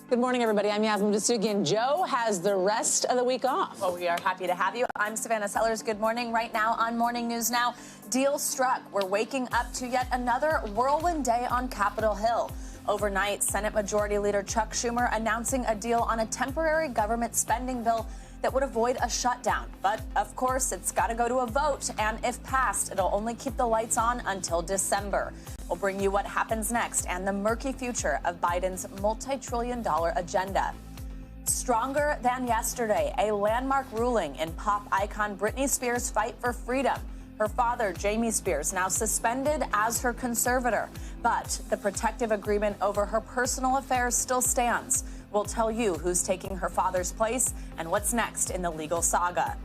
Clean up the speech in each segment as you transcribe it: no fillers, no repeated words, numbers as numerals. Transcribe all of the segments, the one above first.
Good morning, everybody. I'm Yasmin Dasugian. Joe has the rest of the week off. Well, we are happy to have you. I'm Savannah Sellers. Good morning. Right now on Morning News Now, deal struck. We're waking up to yet another whirlwind day on Capitol Hill. Overnight, Senate Majority Leader Chuck Schumer announcing a deal on a temporary government spending bill that would avoid a shutdown. But, of course, it's got to go to a vote, and if passed, it'll only keep the lights on until December. We'll bring you what happens next and the murky future of Biden's multi-trillion-dollar agenda. Stronger than yesterday, a landmark ruling in pop icon Britney Spears' fight for freedom. Her father, Jamie Spears, now suspended as her conservator. But the protective agreement over her personal affairs still stands. We'll tell you who's taking her father's place and what's next in the legal saga.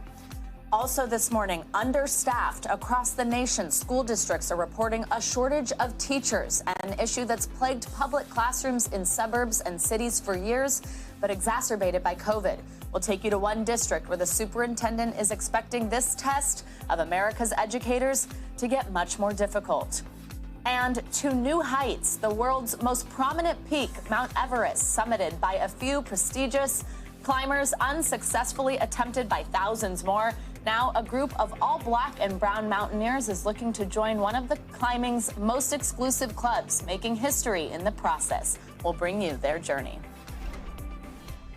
Also this morning, understaffed across the nation, school districts are reporting a shortage of teachers, an issue that's plagued public classrooms in suburbs and cities for years, but exacerbated by COVID. We'll take you to one district where the superintendent is expecting this test of America's educators to get much more difficult. And to new heights, the world's most prominent peak, Mount Everest, summited by a few prestigious climbers, unsuccessfully attempted by thousands more. Now, a group of all black and brown mountaineers is looking to join one of the climbing's most exclusive clubs, making history in the process. We'll bring you their journey.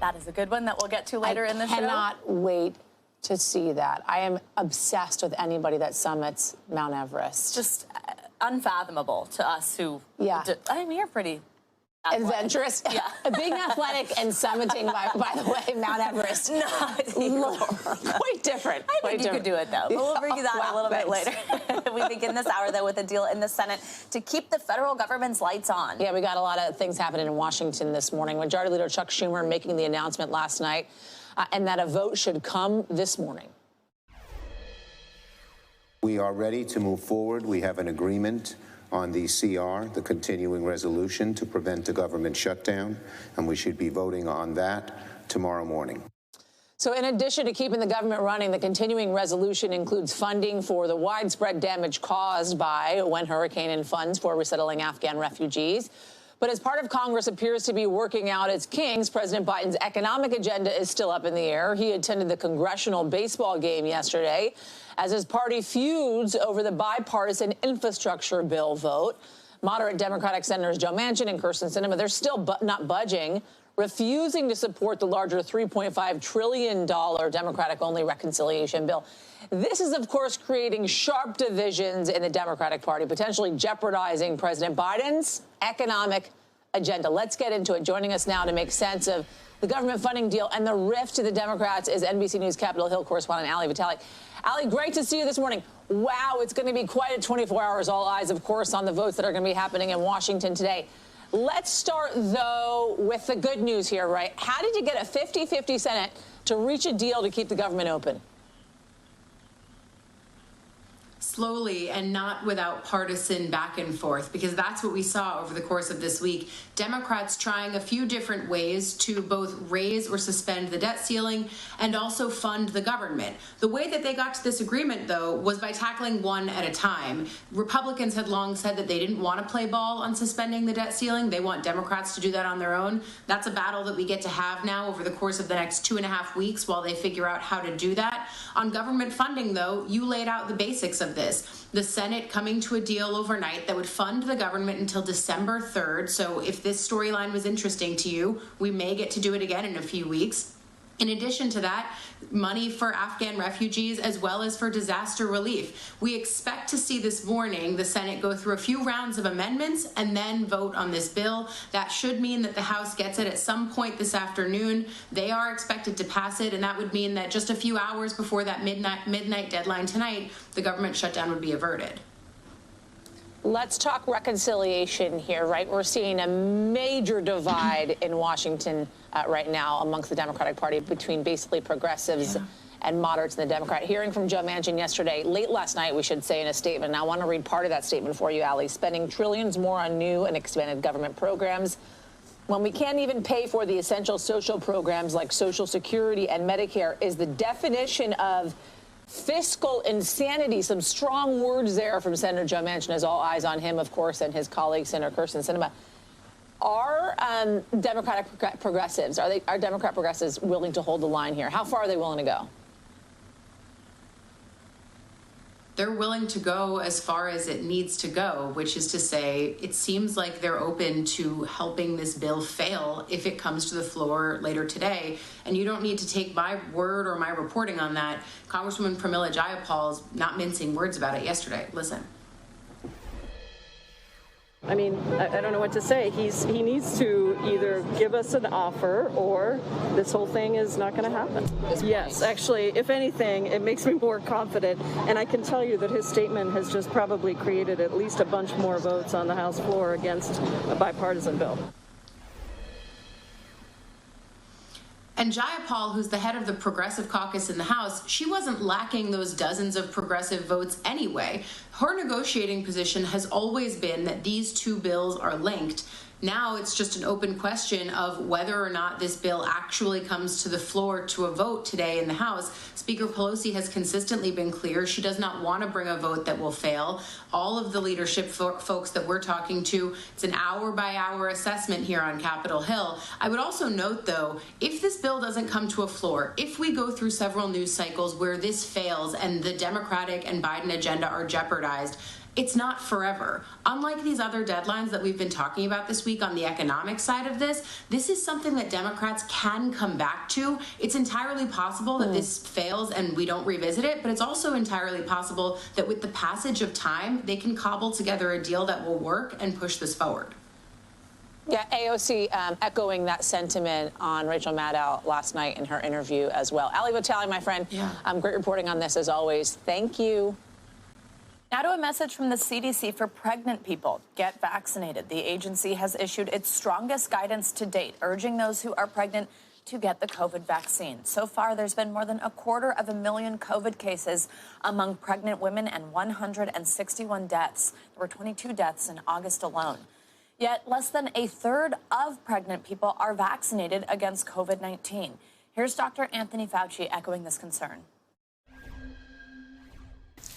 That is a good one that we'll get to later in the show. I cannot wait to see that. I am obsessed with anybody that summits Mount Everest. Just unfathomable to us who... Yeah. I mean, you're pretty... adventurous. Yeah. Being athletic and summiting, by the way, Mount Everest. Quite different. I think you could do it, though. But we'll bring you that a little bit later. We begin this hour, though, with a deal in the Senate to keep the federal government's lights on. Yeah, we got a lot of things happening in Washington this morning. Majority Leader Chuck Schumer making the announcement last night, and that a vote should come this morning. We are ready to move forward. We have an agreement on the CR, the continuing resolution to prevent the government shutdown, and we should be voting on that tomorrow morning. So in addition to keeping the government running, the continuing resolution includes funding for the widespread damage caused by one hurricane and funds for resettling Afghan refugees. But as part of Congress appears to be working out its kinks, President Biden's economic agenda is still up in the air. He attended the congressional baseball game yesterday as his party feuds over the bipartisan infrastructure bill vote. Moderate Democratic Senators Joe Manchin and Kyrsten Sinema, they're still not budging, refusing to support the larger $3.5 trillion Democratic-only reconciliation bill. This is, of course, creating sharp divisions in the Democratic Party, potentially jeopardizing President Biden's economic agenda. Let's get into it. Joining us now to make sense of the government funding deal and the rift to the Democrats is NBC News Capitol Hill correspondent Ali Vitale. Ali, great to see you this morning. Wow, it's going to be quite a 24 hours. All eyes, of course, on the votes that are going to be happening in Washington today. Let's start, though, with the good news here, right? How did you get a 50-50 Senate to reach a deal to keep the government open? Slowly and not without partisan back and forth, because that's what we saw over the course of this week. Democrats trying a few different ways to both raise or suspend the debt ceiling and also fund the government. The way that they got to this agreement, though, was by tackling one at a time. Republicans had long said that they didn't want to play ball on suspending the debt ceiling. They want Democrats to do that on their own. That's a battle that we get to have now over the course of the next 2.5 weeks while they figure out how to do that. On government funding, though, you laid out the basics of this. The Senate coming to a deal overnight that would fund the government until December 3rd. So if this storyline was interesting to you, we may get to do it again in a few weeks. In addition to that, money for Afghan refugees as well as for disaster relief. We expect to see this morning the Senate go through a few rounds of amendments and then vote on this bill. That should mean that the House gets it at some point this afternoon. They are expected to pass it, and that would mean that just a few hours before that midnight deadline tonight, the government shutdown would be averted. Let's talk reconciliation here, right? We're seeing a major divide in Washington right now amongst the Democratic Party between basically progressives and moderates in the Democrat. Hearing from Joe Manchin yesterday, late last night, we should say, in a statement, and I want to read part of that statement for you, Ali, spending trillions more on new and expanded government programs when we can't even pay for the essential social programs like Social Security and Medicare is the definition of fiscal insanity. Some strong words there from Senator Joe Manchin, as all eyes on him, of course, and his colleague, Senator Kyrsten Sinema. Are Democratic progressives, are Democrat progressives willing to hold the line here? How far are they willing to go? They're willing to go as far as it needs to go, which is to say, it seems like they're open to helping this bill fail if it comes to the floor later today. And you don't need to take my word or my reporting on that. Congresswoman Pramila Jayapal's not mincing words about it yesterday. Listen. I mean, I don't know what to say. He needs to either give us an offer or this whole thing is not going to happen. Yes, actually, if anything, it makes me more confident. And I can tell you that his statement has just probably created at least a bunch more votes on the House floor against a bipartisan bill. And Jayapal, who's the head of the Progressive Caucus in the House, she wasn't lacking those dozens of progressive votes anyway. Her negotiating position has always been that these two bills are linked. Now it's just an open question of whether or not this bill actually comes to the floor to a vote today in the House. Speaker Pelosi has consistently been clear she does not want to bring a vote that will fail. All of the leadership folks that we're talking to, it's an hour-by-hour assessment here on Capitol Hill. I would also note, though, if this bill doesn't come to a floor, if we go through several news cycles where this fails and the Democratic and Biden agenda are jeopardized, it's not forever. Unlike these other deadlines that we've been talking about this week on the economic side of this is something that Democrats can come back to. It's entirely possible that this fails and we don't revisit it, but it's also entirely possible that with the passage of time, they can cobble together a deal that will work and push this forward. Yeah, AOC echoing that sentiment on Rachel Maddow last night in her interview as well. Ali Vitale, my friend, great reporting on this as always. Thank you. Now to a message from the CDC for pregnant people. Get vaccinated. The agency has issued its strongest guidance to date, urging those who are pregnant to get the COVID vaccine. So far, there's been more than 250,000 COVID cases among pregnant women and 161 deaths. There were 22 deaths in August alone. Yet less than a third of pregnant people are vaccinated against COVID-19. Here's Dr. Anthony Fauci echoing this concern.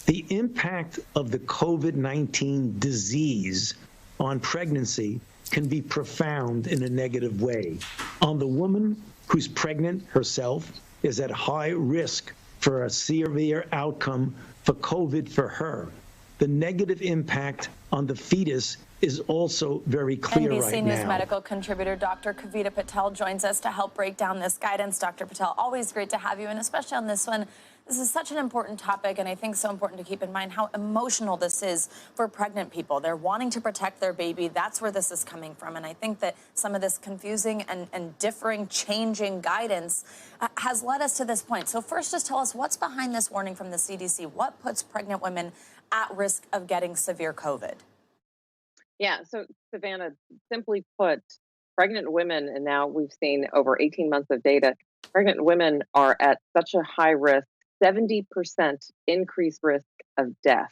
The impact of the COVID-19 disease on pregnancy can be profound in a negative way. On the woman who's pregnant herself is at high risk for a severe outcome for COVID for her. The negative impact on the fetus is also very clear right now. NBC News medical contributor Dr. Kavita Patel joins us to help break down this guidance. Dr. Patel, always great to have you, and especially on this one. This is such an important topic, and I think so important to keep in mind how emotional this is for pregnant people. They're wanting to protect their baby. That's where this is coming from. And I think that some of this confusing and differing, changing guidance has led us to this point. So first, just tell us what's behind this warning from the CDC. What puts pregnant women at risk of getting severe COVID? Yeah, so Savannah, simply put, pregnant women, and now we've seen over 18 months of data, pregnant women are at such a high risk, 70% increased risk of death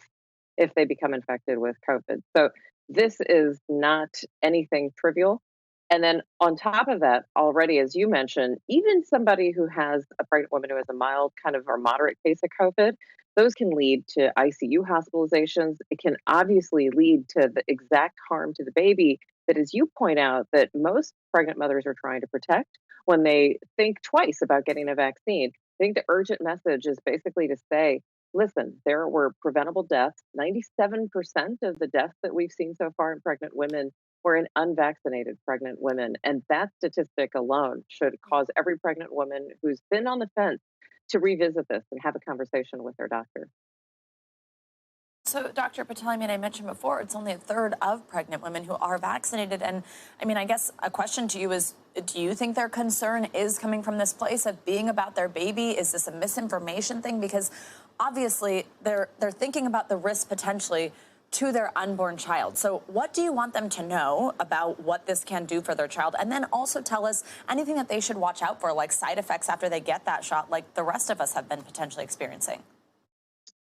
if they become infected with COVID. So this is not anything trivial. And then on top of that, already, as you mentioned, even somebody who has a pregnant woman who has a mild kind of or moderate case of COVID, those can lead to ICU hospitalizations. It can obviously lead to the exact harm to the baby that, as you point out, that most pregnant mothers are trying to protect when they think twice about getting a vaccine. I think the urgent message is basically to say, listen, there were preventable deaths. 97% of the deaths that we've seen so far in pregnant women were in unvaccinated pregnant women. And that statistic alone should cause every pregnant woman who's been on the fence to revisit this and have a conversation with their doctor. So, Dr. Patel, I mean, I mentioned before, it's only a third of pregnant women who are vaccinated. And I mean, I guess a question to you is, do you think their concern is coming from this place of being about their baby? Is this a misinformation thing? Because obviously they're thinking about the risk potentially to their unborn child. So what do you want them to know about what this can do for their child? And then also tell us anything that they should watch out for, like side effects after they get that shot, like the rest of us have been potentially experiencing.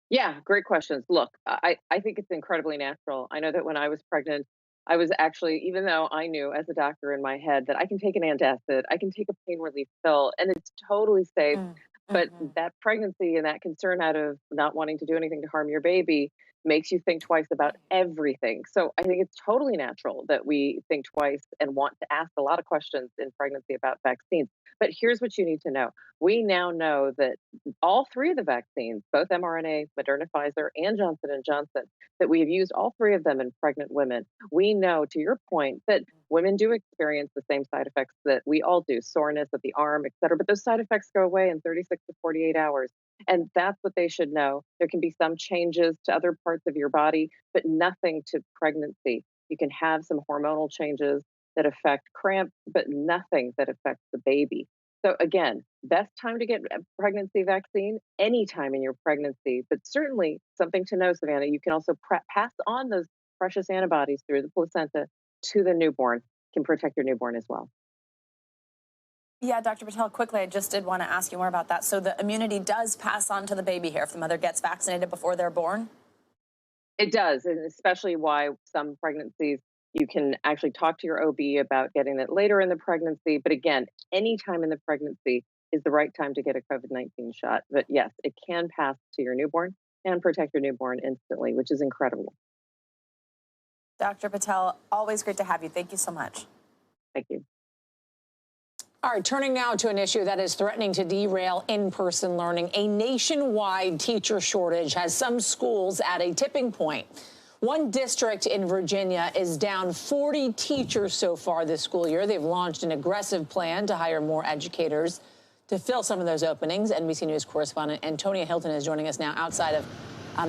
Yeah, great questions. Look, I think it's incredibly natural. I know that when I was pregnant, I was actually, even though I knew as a doctor in my head that I can take an antacid, I can take a pain relief pill, and it's totally safe. But that pregnancy and that concern out of not wanting to do anything to harm your baby makes you think twice about everything. So I think it's totally natural that we think twice and want to ask a lot of questions in pregnancy about vaccines. But here's what you need to know. We now know that all three of the vaccines, both mRNA, Moderna, Pfizer, and Johnson & Johnson, that we have used all three of them in pregnant women. We know, to your point, that women do experience the same side effects that we all do, soreness of the arm, et cetera, but those side effects go away in 36 to 48 hours. And that's what they should know. There can be some changes to other parts of your body, but nothing to pregnancy. You can have some hormonal changes that affect cramp, but nothing that affects the baby. So again, best time to get a pregnancy vaccine, anytime in your pregnancy, but certainly something to know, Savannah, you can also pass on those precious antibodies through the placenta to the newborn, can protect your newborn as well. Yeah, Dr. Patel, quickly, I just did want to ask you more about that. So the immunity does pass on to the baby here if the mother gets vaccinated before they're born? It does, and especially why some pregnancies, you can actually talk to your OB about getting it later in the pregnancy. But again, any time in the pregnancy is the right time to get a COVID-19 shot. But yes, it can pass to your newborn and protect your newborn instantly, which is incredible. Dr. Patel, always great to have you. Thank you so much. Thank you. All right, turning now to an issue that is threatening to derail in-person learning. A nationwide teacher shortage has some schools at a tipping point. One district in Virginia is down 40 teachers so far this school year. They've launched an aggressive plan to hire more educators to fill some of those openings. NBC News correspondent Antonia Hilton is joining us now outside of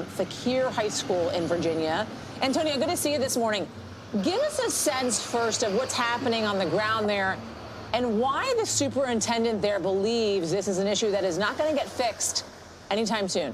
Fakir High School in Virginia. Antonia, good to see you this morning. Give us a sense first of what's happening on the ground there and why the superintendent there believes this is an issue that is not going to get fixed anytime soon.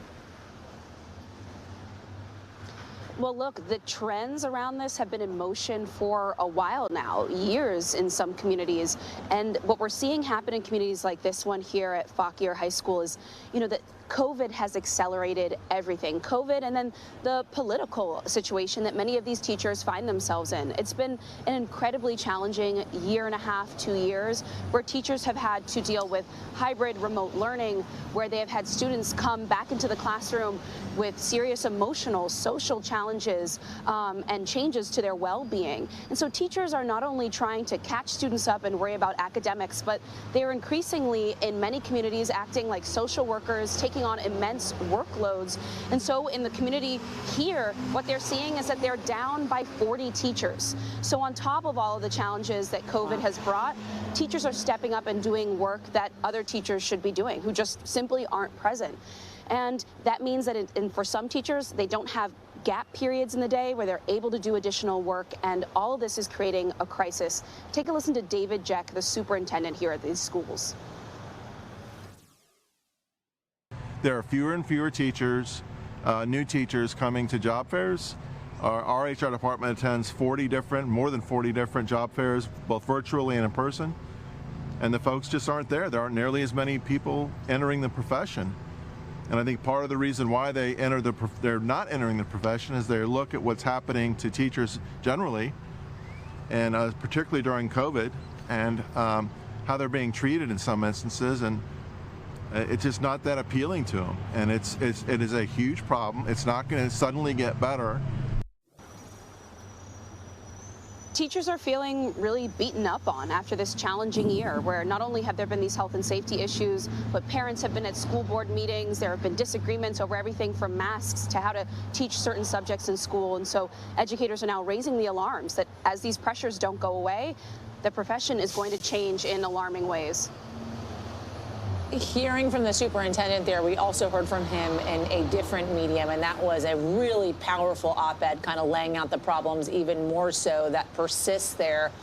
Well, look, the trends around this have been in motion for a while now, years in some communities. And what we're seeing happen in communities like this one here at Fakir High School is, that COVID has accelerated everything. COVID and then the political situation that many of these teachers find themselves in. It's been an incredibly challenging year and a half, 2 years, where teachers have had to deal with hybrid remote learning, where they have had students come back into the classroom with serious emotional, social challenges and changes to their well-being. And so teachers are not only trying to catch students up and worry about academics, but they are increasingly, in many communities, acting like social workers, taking on immense workloads. And so in the community here, what they're seeing is that they're down by 40 teachers. So on top of all of the challenges that COVID has brought, teachers are stepping up and doing work that other teachers should be doing, who just simply aren't present. And that means that for some teachers, they don't have gap periods in the day where they're able to do additional work, and all of this is creating a crisis. Take a listen to David Jeck, the superintendent here at these schools. There are fewer and fewer teachers, new teachers coming to job fairs. Our HR department attends more than 40 different job fairs, both virtually and in person. And the folks just aren't there. There aren't nearly as many people entering the profession. And I think part of the reason why they're not entering the profession is they look at what's happening to teachers generally, and particularly during COVID, and how they're being treated in some instances, and it's just not that appealing to them. And it is a huge problem. It's not going to suddenly get better. Teachers are feeling really beaten up on after this challenging year, where not only have there been these health and safety issues, but parents have been at school board meetings. There have been disagreements over everything from masks to how to teach certain subjects in school. And so educators are now raising the alarms that as these pressures don't go away, the profession is going to change in alarming ways. Hearing from the superintendent there, we also heard from him in a different medium, and that was a really powerful op-ed kind of laying out the problems even more so that persists there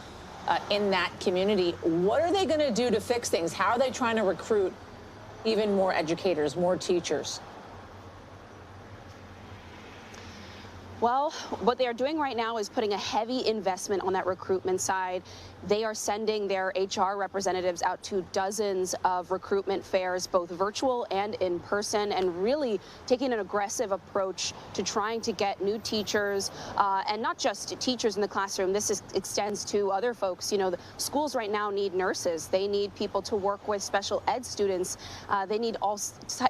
in that community. What are they going to do to fix things? How are they trying to recruit even more educators, more teachers? Well, what they are doing right now is putting a heavy investment on that recruitment side. They are sending their HR representatives out to dozens of recruitment fairs, both virtual and in person, and really taking an aggressive approach to trying to get new teachers, and not just teachers in the classroom. This extends to other folks. You know, the schools right now need nurses. They need people to work with special ed students. They need all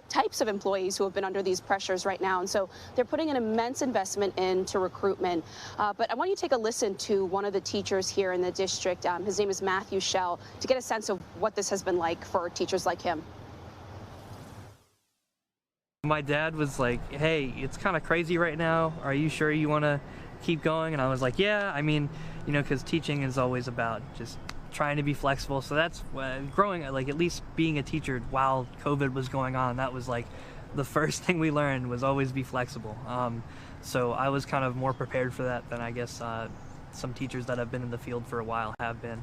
types of employees who have been under these pressures right now. And so they're putting an immense investment into recruitment. But I want you to take a listen to one of the teachers here in the district. His name is Matthew Schell, to get a sense of what this has been like for teachers like him. My dad was like, hey, it's kind of crazy right now. Are you sure you want to keep going? And I was like, yeah, I mean, you know, because teaching is always about just trying to be flexible. So that's growing, like at least being a teacher while COVID was going on, that was like the first thing we learned was always be flexible. So I was kind of more prepared for that than I guess some teachers that have been in the field for a while have been.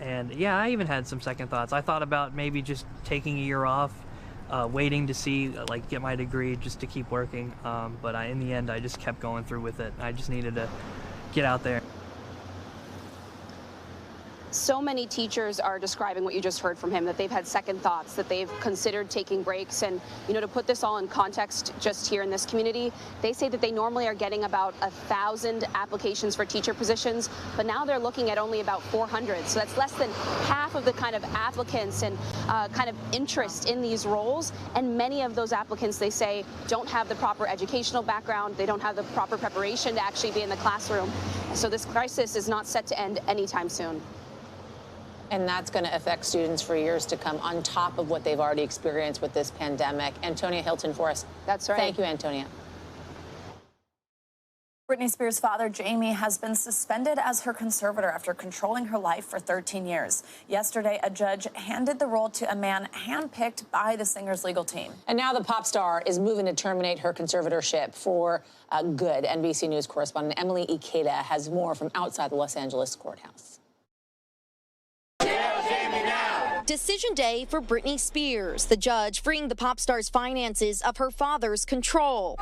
And yeah, I even had some second thoughts. I thought about maybe just taking a year off, waiting to see, like, get my degree just to keep working. But in the end, I just kept going through with it. I just needed to get out there. So many teachers are describing what you just heard from him, that they've had second thoughts, that they've considered taking breaks. And, you know, to put this all in context just here in this community, they say that they normally are getting about 1,000 applications for teacher positions, but now they're looking at only about 400. So that's less than half of the kind of applicants and kind of interest in these roles. And many of those applicants, they say, don't have the proper educational background. They don't have the proper preparation to actually be in the classroom. So this crisis is not set to end anytime soon. And that's going to affect students for years to come, on top of what they've already experienced with this pandemic. Antonia Hilton for us. That's right. Thank you, Antonia. Britney Spears' father, Jamie, has been suspended as her conservator after controlling her life for 13 years. Yesterday, a judge handed the role to a man handpicked by the singer's legal team. And now the pop star is moving to terminate her conservatorship for good. NBC News correspondent Emily Ikeda has more from outside the Los Angeles courthouse. Decision day for Britney Spears, the judge freeing the pop star's finances of her father's control.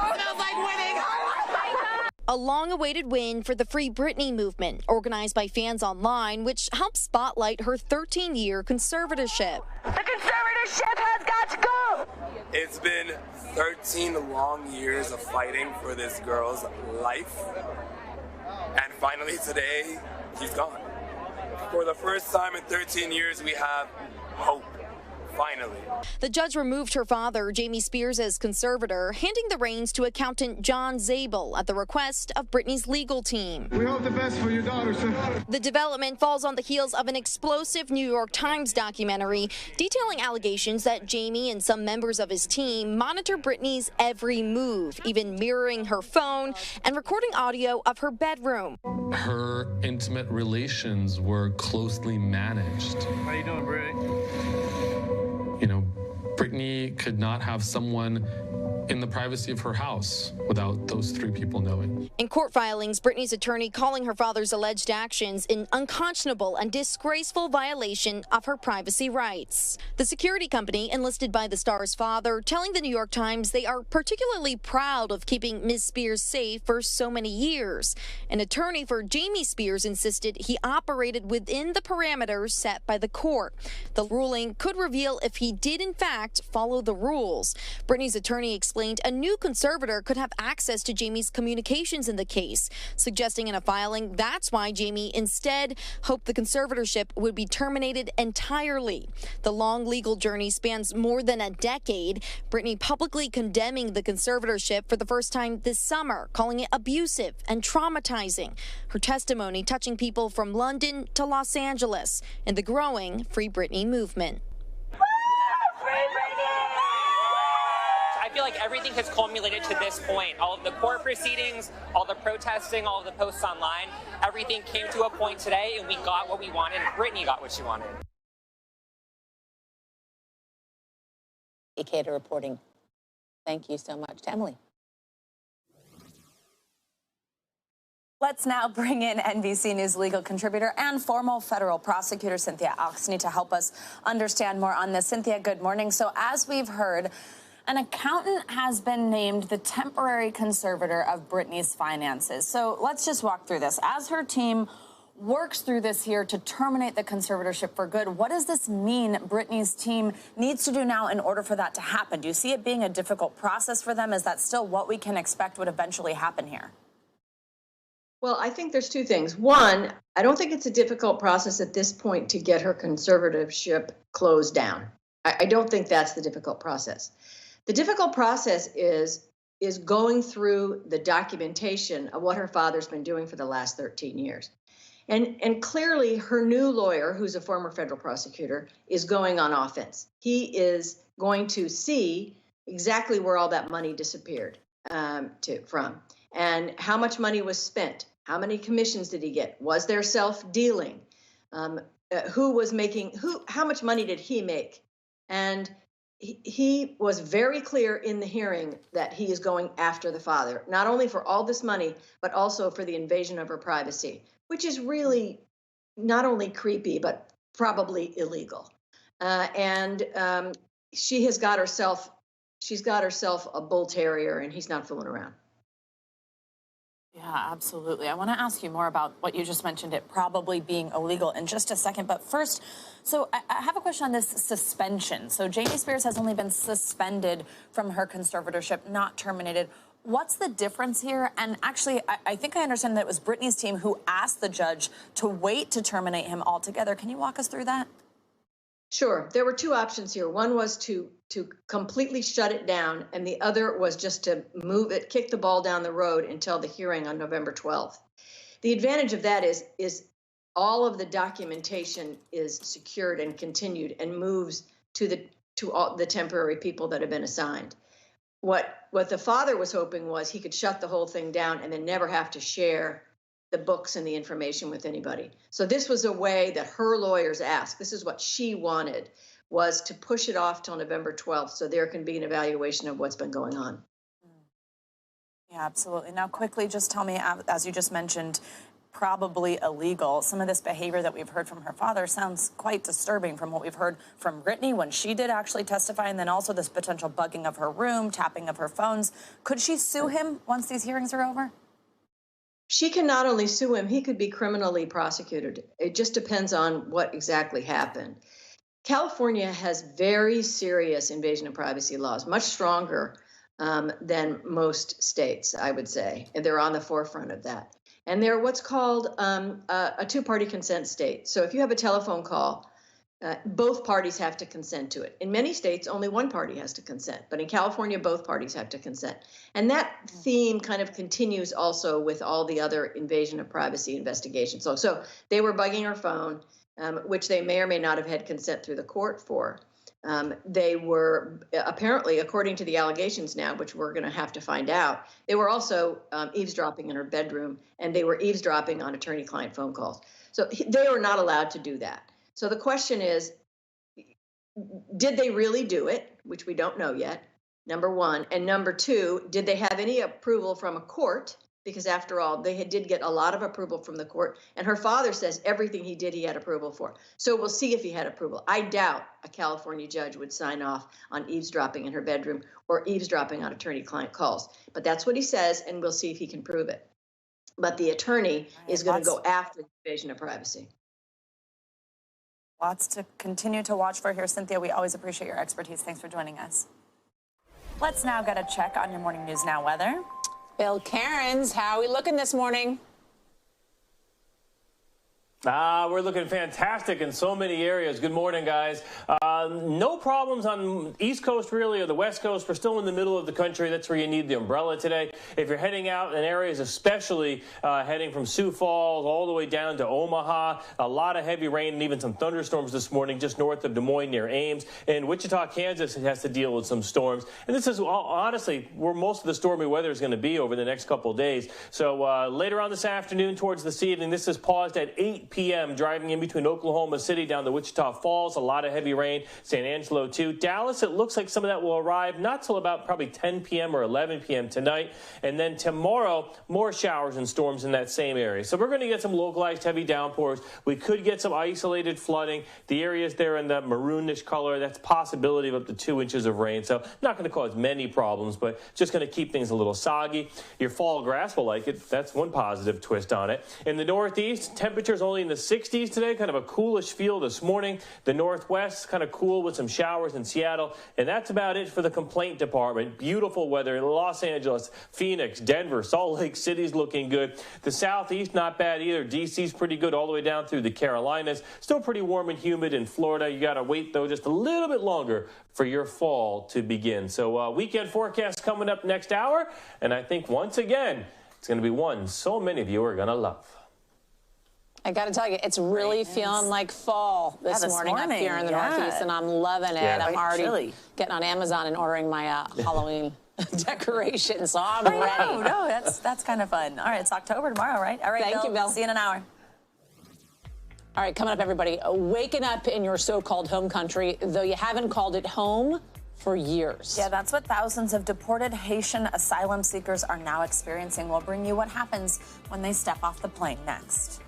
A long-awaited win for the Free Britney movement, organized by fans online, which helps spotlight her 13-year conservatorship. The conservatorship has got to go! It's been 13 long years of fighting for this girl's life, and finally today, he's gone. For the first time in 13 years, we have hope. Finally. The judge removed her father, Jamie Spears, as conservator, handing the reins to accountant John Zabel at the request of Britney's legal team. We hope the best for your daughter, sir. The development falls on the heels of an explosive New York Times documentary detailing allegations that Jamie and some members of his team monitor Britney's every move, even mirroring her phone and recording audio of her bedroom. Her intimate relations were closely managed. How you doing, Britney? You know, Britney could not have someone in the privacy of her house without those three people knowing. In court filings, Britney's attorney calling her father's alleged actions an unconscionable and disgraceful violation of her privacy rights. The security company enlisted by the star's father telling the New York Times they are particularly proud of keeping Ms. Spears safe for so many years. An attorney for Jamie Spears insisted he operated within the parameters set by the court. The ruling could reveal if he did in fact follow the rules. Britney's attorney explained a new conservator could have access to Jamie's communications in the case, suggesting in a filing that's why Jamie instead hoped the conservatorship would be terminated entirely. The long legal journey spans more than a decade, Britney publicly condemning the conservatorship for the first time this summer, calling it abusive and traumatizing. Her testimony touching people from London to Los Angeles in the growing Free Britney movement. I feel like everything has culminated to this point. All of the court proceedings, all the protesting, all of the posts online, everything came to a point today and we got what we wanted and Britney got what she wanted. Ikeda reporting. Thank you so much to Emily. Let's now bring in NBC News legal contributor and former federal prosecutor Cynthia Oxney to help us understand more on this. Cynthia, good morning. So as we've heard, An accountant has been named the temporary conservator of Britney's finances. So let's just walk through this. As her team works through this here to terminate the conservatorship for good, what does this mean Britney's team needs to do now in order for that to happen? Do you see it being a difficult process for them? Is that still what we can expect would eventually happen here? Well, I think there's two things. One, I don't think it's a difficult process at this point to get her conservatorship closed down. I don't think that's the difficult process. The difficult process is going through the documentation of what her father's been doing for the last 13 years. And clearly her new lawyer, who's a former federal prosecutor, is going on offense. He is going to see exactly where all that money disappeared from, and how much money was spent. How many commissions did he get? Was there self-dealing? Who was making, how much money did he make? And he was very clear in the hearing that he is going after the father, not only for all this money, but also for the invasion of her privacy, which is really not only creepy, but probably illegal. She's got herself a bull terrier, and he's not fooling around. Yeah, absolutely. I want to ask you more about what you just mentioned, it probably being illegal, in just a second. But first, so I have a question on this suspension. So Jamie Spears has only been suspended from her conservatorship, not terminated. What's the difference here? And actually, I think I understand that it was Britney's team who asked the judge to wait to terminate him altogether. Can you walk us through that? Sure. There were two options here. One was to completely shut it down, and the other was just to move it, kick the ball down the road until the hearing on November 12th. The advantage of that is all of the documentation is secured and continued and moves to all the temporary people that have been assigned. What the father was hoping was he could shut the whole thing down and then never have to share the books and the information with anybody. So this was a way that her lawyers asked. This is what she wanted, was to push it off till November 12th so there can be an evaluation of what's been going on. Yeah, absolutely. Now, quickly, just tell me, as you just mentioned, probably illegal. Some of this behavior that we've heard from her father sounds quite disturbing from what we've heard from Britney when she did actually testify, and then also this potential bugging of her room, tapping of her phones. Could she sue him once these hearings are over? She can not only sue him, he could be criminally prosecuted. It just depends on what exactly happened. California has very serious invasion of privacy laws, much stronger than most states, I would say. And they're on the forefront of that. And they're what's called a two-party consent state. So if you have a telephone call, both parties have to consent to it. In many states, only one party has to consent. But in California, both parties have to consent. And that theme kind of continues also with all the other invasion of privacy investigations. So they were bugging her phone, which they may or may not have had consent through the court for. They were apparently, according to the allegations now, which we're going to have to find out, they were also eavesdropping in her bedroom, and they were eavesdropping on attorney-client phone calls. So they were not allowed to do that. So the question is, did they really do it, which we don't know yet, number one. And number two, did they have any approval from a court? Because after all, they did get a lot of approval from the court. And her father says everything he did, he had approval for. So we'll see if he had approval. I doubt a California judge would sign off on eavesdropping in her bedroom or eavesdropping on attorney-client calls. But that's what he says, and we'll see if he can prove it. But the attorney is going to go after the invasion of privacy. Lots to continue to watch for here, Cynthia. We always appreciate your expertise. Thanks for joining us. Let's now get a check on your Morning News Now weather. Bill Cairns, how are we looking this morning? We're looking fantastic in so many areas. Good morning, guys. No problems on the East Coast, really, or the West Coast. We're still in the middle of the country. That's where you need the umbrella today. If you're heading out in areas, especially heading from Sioux Falls all the way down to Omaha, a lot of heavy rain and even some thunderstorms this morning just north of Des Moines near Ames. And Wichita, Kansas has to deal with some storms. And this is honestly where most of the stormy weather is going to be over the next couple of days. So later on this afternoon towards this evening, this is paused at 18 p.m. driving in between Oklahoma City down to Wichita Falls. A lot of heavy rain. San Angelo, too. Dallas, it looks like some of that will arrive not till about probably 10 p.m. or 11 p.m. tonight. And then tomorrow, more showers and storms in that same area. So we're going to get some localized heavy downpours. We could get some isolated flooding. The areas there in the maroonish color, that's a possibility of up to 2 inches of rain. So not going to cause many problems, but just going to keep things a little soggy. Your fall grass will like it. That's one positive twist on it. In the Northeast, temperatures only in the 60s today, kind of a coolish feel this morning. The Northwest, kind of cool with some showers in Seattle. And that's about it for the complaint department. Beautiful weather in Los Angeles, Phoenix, Denver, Salt Lake City's looking good. The Southeast, not bad either. DC's pretty good all the way down through the Carolinas. Still pretty warm and humid in Florida. You got to wait, though, just a little bit longer for your fall to begin. So weekend forecast coming up next hour. And I think once again, it's going to be one so many of you are going to love. I got to tell you, it's really feeling like fall this morning up here in the Northeast, and I'm loving it. I'm already getting on Amazon and ordering my Halloween decorations, so I'm ready. No, that's kind of fun. All right, it's October tomorrow, right? All right, Thank you, Bill. See you in an hour. All right, coming up, everybody, waking up in your so-called home country, though you haven't called it home for years. Yeah, that's what thousands of deported Haitian asylum seekers are now experiencing. We'll bring you what happens when they step off the plane next.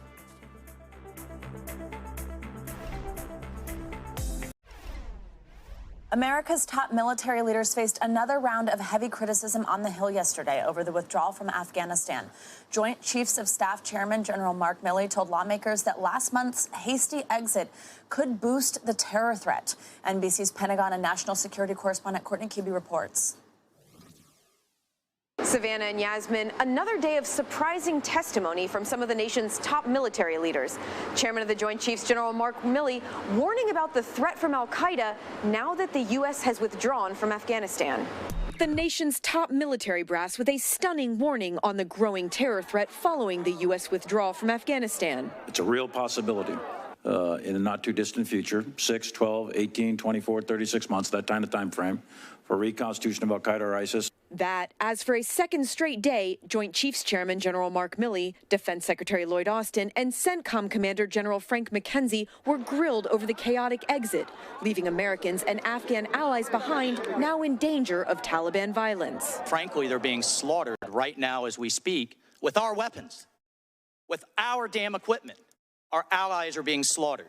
America's top military leaders faced another round of heavy criticism on the Hill yesterday over the withdrawal from Afghanistan. Joint Chiefs of Staff Chairman General Mark Milley told lawmakers that last month's hasty exit could boost the terror threat. NBC's Pentagon and National Security correspondent Courtney Kuby reports. Savannah and Yasmin, another day of surprising testimony from some of the nation's top military leaders. Chairman of the Joint Chiefs, General Mark Milley, warning about the threat from al-Qaeda now that the U.S. has withdrawn from Afghanistan. The nation's top military brass with a stunning warning on the growing terror threat following the U.S. withdrawal from Afghanistan. It's a real possibility in a not too distant future, 6, 12, 18, 24, 36 months, that kind of time frame, for reconstitution of al-Qaeda or ISIS. That, as for a second straight day, Joint Chiefs Chairman General Mark Milley, Defense Secretary Lloyd Austin, and CENTCOM Commander General Frank McKenzie were grilled over the chaotic exit, leaving Americans and Afghan allies behind, now in danger of Taliban violence. Frankly, they're being slaughtered right now as we speak with our weapons, with our damn equipment. Our allies are being slaughtered.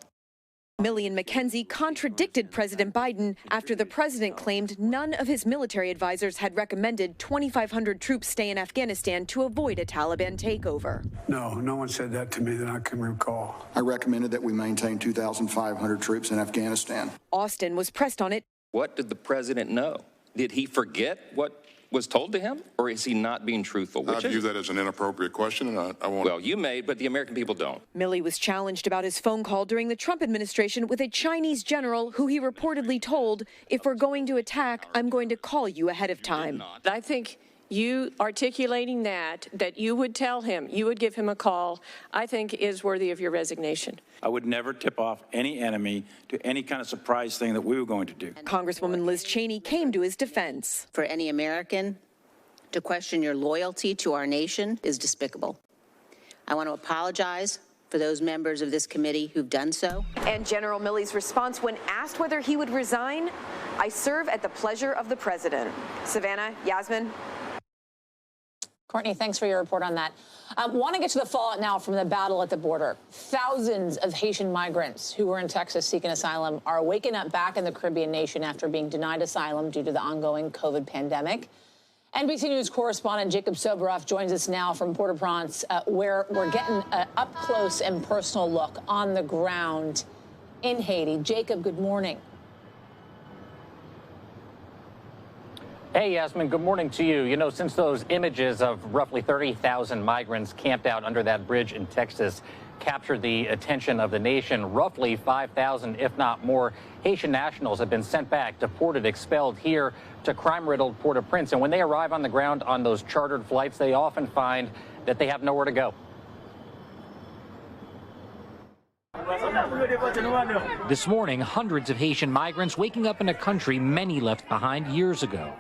Milley and McKenzie contradicted President Biden after the president claimed none of his military advisors had recommended 2,500 troops stay in Afghanistan to avoid a Taliban takeover. No, no one said that to me that I can recall. I recommended that we maintain 2,500 troops in Afghanistan. Austin was pressed on it. What did the president know? Did he forget what was told to him, or is he not being truthful? I view that as an inappropriate question, and I won't. Well, you may, but the American people don't. Milley was challenged about his phone call during the Trump administration with a Chinese general who he reportedly told, if we're going to attack, I'm going to call you ahead of time. I think you articulating that you would tell him, you would give him a call, I think is worthy of your resignation. I would never tip off any enemy to any kind of surprise thing that we were going to do. Congresswoman Liz Cheney came to his defense. For any American to question your loyalty to our nation is despicable. I want to apologize for those members of this committee who've done so. And General Milley's response when asked whether he would resign, I serve at the pleasure of the president. Savannah, Yasmin. Courtney, thanks for your report on that. Want to get to the fallout now from the battle at the border. Thousands of Haitian migrants who were in Texas seeking asylum are waking up back in the Caribbean nation after being denied asylum due to the ongoing COVID pandemic. NBC News correspondent Jacob Soboroff joins us now from Port-au-Prince, where we're getting an up-close and personal look on the ground in Haiti. Jacob, good morning. Hey, Yasmin, good morning to you. You know, since those images of roughly 30,000 migrants camped out under that bridge in Texas captured the attention of the nation, roughly 5,000, if not more, Haitian nationals have been sent back, deported, expelled here to crime-riddled Port-au-Prince. And when they arrive on the ground on those chartered flights, they often find that they have nowhere to go. This morning, hundreds of Haitian migrants waking up in a country many left behind years ago.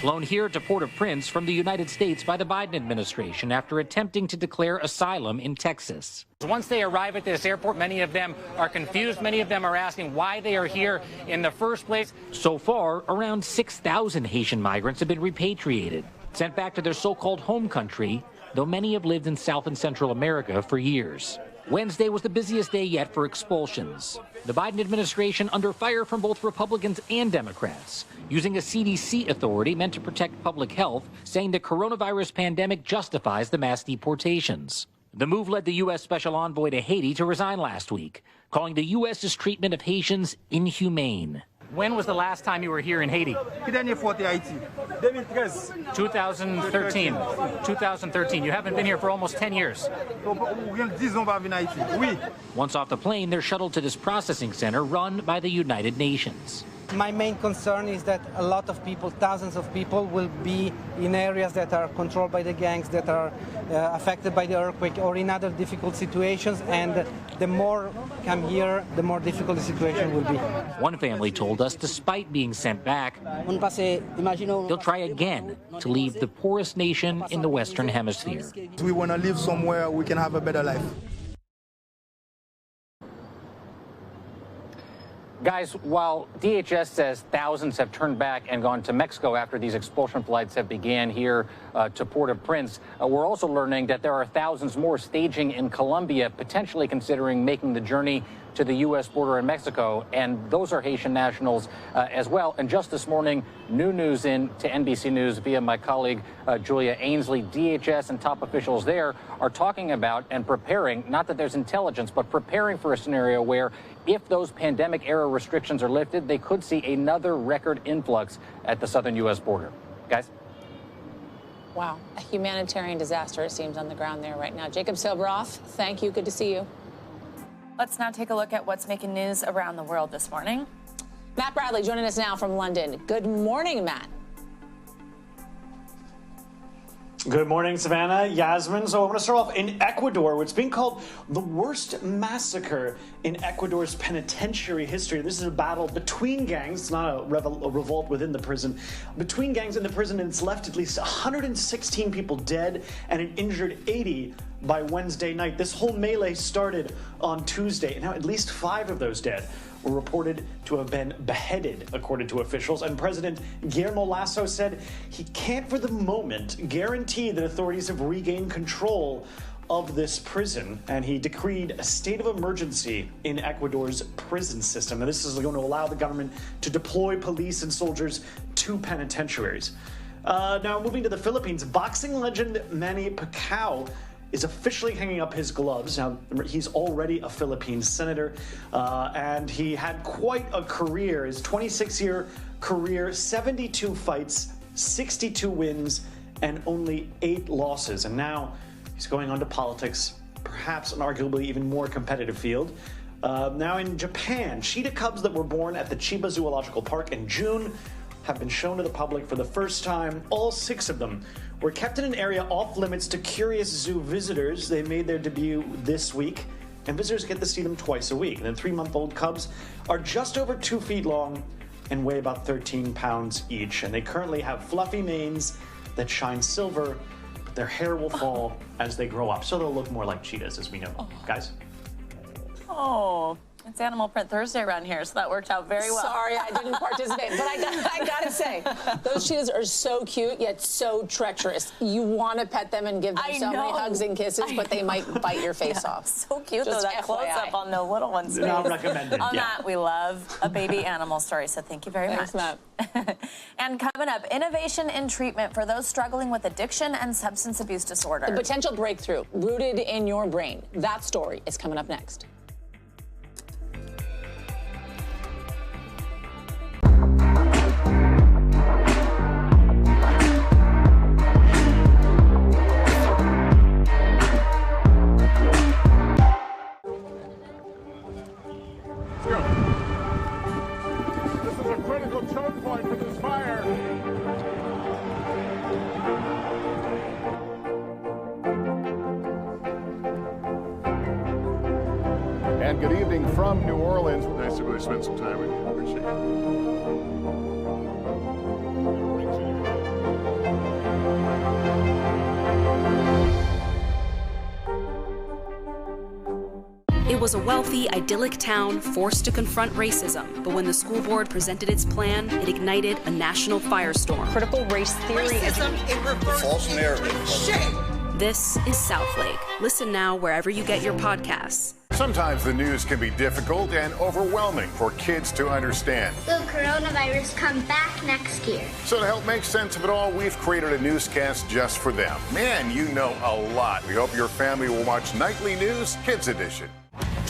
flown here to Port-au-Prince from the United States by the Biden administration after attempting to declare asylum in Texas. Once they arrive at this airport, many of them are confused. Many of them are asking why they are here in the first place. So far, around 6,000 Haitian migrants have been repatriated, sent back to their so-called home country, though many have lived in South and Central America for years. Wednesday was the busiest day yet for expulsions. The Biden administration under fire from both Republicans and Democrats, using a CDC authority meant to protect public health, saying the coronavirus pandemic justifies the mass deportations. The move led the U.S. Special Envoy to Haiti to resign last week, calling the U.S.'s treatment of Haitians inhumane. When was the last time you were here in Haiti? 2013. 2013. You haven't been here for almost 10 years. Once off the plane, they're shuttled to this processing center run by the United Nations. My main concern is that a lot of people, thousands of people, will be in areas that are controlled by the gangs, that are affected by the earthquake or in other difficult situations, and the more come here, the more difficult the situation will be. One family told us despite being sent back, they'll try again to leave the poorest nation in the Western Hemisphere. We want to live somewhere we can have a better life. Guys, while DHS says thousands have turned back and gone to Mexico after these expulsion flights have began here to Port-au-Prince, we're also learning that there are thousands more staging in Colombia, potentially considering making the journey to the U.S. border in Mexico, and those are Haitian nationals as well. And just this morning, new news in to NBC News via my colleague Julia Ainsley. DHS and top officials there are talking about and preparing, not that there's intelligence, but preparing for a scenario where if those pandemic-era restrictions are lifted, they could see another record influx at the southern U.S. border. Guys? Wow, a humanitarian disaster, it seems, on the ground there right now. Jacob Soboroff, thank you. Good to see you. Let's now take a look at what's making news around the world this morning. Matt Bradley joining us now from London. Good morning, Matt. Good morning, Savannah, Yasmin. So I want to start off in Ecuador, what's being called the worst massacre in Ecuador's penitentiary history. This is a battle between gangs. It's not a revolt within the prison. Between gangs in the prison, and it's left at least 116 people dead and it injured 80 by Wednesday night. This whole melee started on Tuesday, and now at least 5 of those dead were reported to have been beheaded, according to officials. And President Guillermo Lasso said he can't, for the moment, guarantee that authorities have regained control of this prison. And he decreed a state of emergency in Ecuador's prison system. And this is going to allow the government to deploy police and soldiers to penitentiaries. Now, moving to the Philippines, boxing legend Manny Pacquiao is officially hanging up his gloves. Now, he's already a Philippine senator, and he had quite a career. His 26-year career, 72 fights, 62 wins, and only 8 losses. And now he's going on to politics, perhaps an arguably even more competitive field. Now in Japan, cheetah cubs that were born at the Chiba Zoological Park in June have been shown to the public for the first time. All 6 of them were kept in an area off limits to curious zoo visitors. They made their debut this week, and visitors get to see them twice a week. And the 3-month-old cubs are just over 2 feet long and weigh about 13 pounds each. And they currently have fluffy manes that shine silver, but their hair will fall as they grow up. So they'll look more like cheetahs, as we know. Guys? Oh, it's Animal Print Thursday around here, so that worked out very well. Sorry, I didn't participate, but I gotta say, those cheetahs are so cute, yet so treacherous. You want to pet them and give them so many hugs and kisses, but they might bite your face off. So cute, Just though, that close-up on the little ones. Not recommended. On that, we love a baby animal story, so thank you very much. Matt. And coming up, innovation in treatment for those struggling with addiction and substance abuse disorder. The potential breakthrough rooted in your brain. That story is coming up next. Choke point for this fire. And good evening from New Orleans. Nice to really spend some time with you. Appreciate it. It was a wealthy, idyllic town forced to confront racism, but when the school board presented its plan, it ignited a national firestorm. Critical race theory Racism in reverse. False narrative. Shame. This is Southlake. Listen now wherever you get your podcasts. Sometimes the news can be difficult and overwhelming for kids to understand. Will coronavirus come back next year? So to help make sense of it all, we've created a newscast just for them. Man, you know a lot. We hope your family will watch Nightly News Kids Edition.